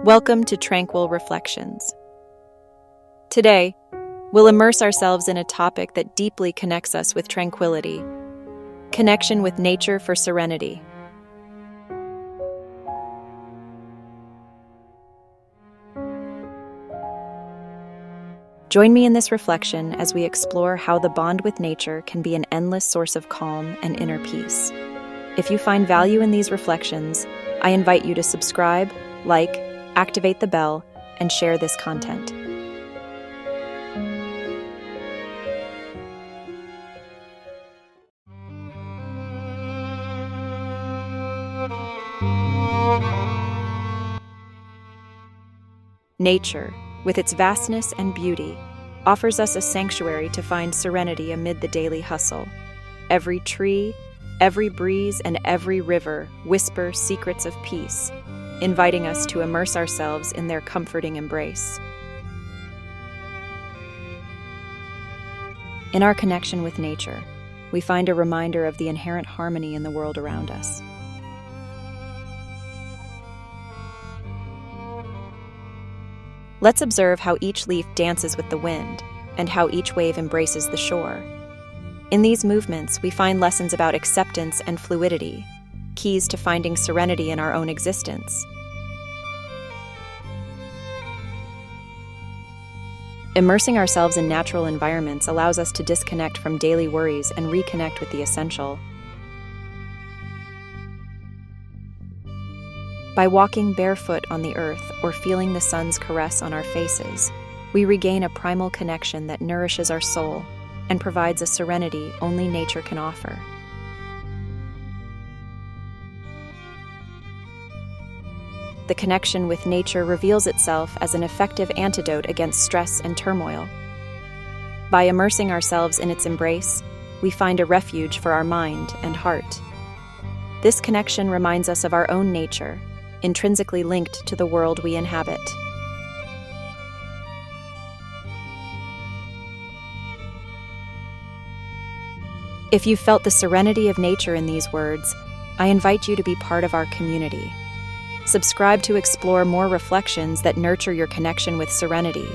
Welcome to Tranquil Reflections. Today, we'll immerse ourselves in a topic that deeply connects us with tranquility: connection with nature for serenity. Join me in this reflection as we explore how the bond with nature can be an endless source of calm and inner peace. If you find value in these reflections, I invite you to subscribe, like, activate the bell, and share this content. Nature, with its vastness and beauty, offers us a sanctuary to find serenity amid the daily hustle. Every tree, every breeze, and every river whisper secrets of peace, inviting us to immerse ourselves in their comforting embrace. In our connection with nature, we find a reminder of the inherent harmony in the world around us. Let's observe how each leaf dances with the wind and how each wave embraces the shore. In these movements, we find lessons about acceptance and fluidity, keys to finding serenity in our own existence. Immersing ourselves in natural environments allows us to disconnect from daily worries and reconnect with the essential. By walking barefoot on the earth or feeling the sun's caress on our faces, we regain a primal connection that nourishes our soul and provides a serenity only nature can offer. The connection with nature reveals itself as an effective antidote against stress and turmoil. By immersing ourselves in its embrace, we find a refuge for our mind and heart. This connection reminds us of our own nature, intrinsically linked to the world we inhabit. If you felt the serenity of nature in these words, I invite you to be part of our community. Subscribe to explore more reflections that nurture your connection with serenity.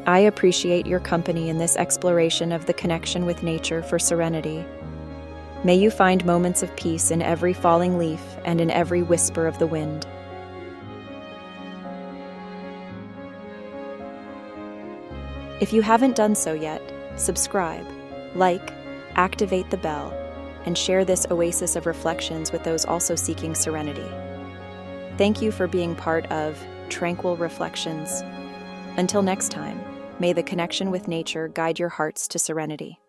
I appreciate your company in this exploration of the connection with nature for serenity. May you find moments of peace in every falling leaf and in every whisper of the wind. If you haven't done so yet, subscribe, like, activate the bell, and share this oasis of reflections with those also seeking serenity. Thank you for being part of Tranquil Reflections. Until next time, may the connection with nature guide your hearts to serenity.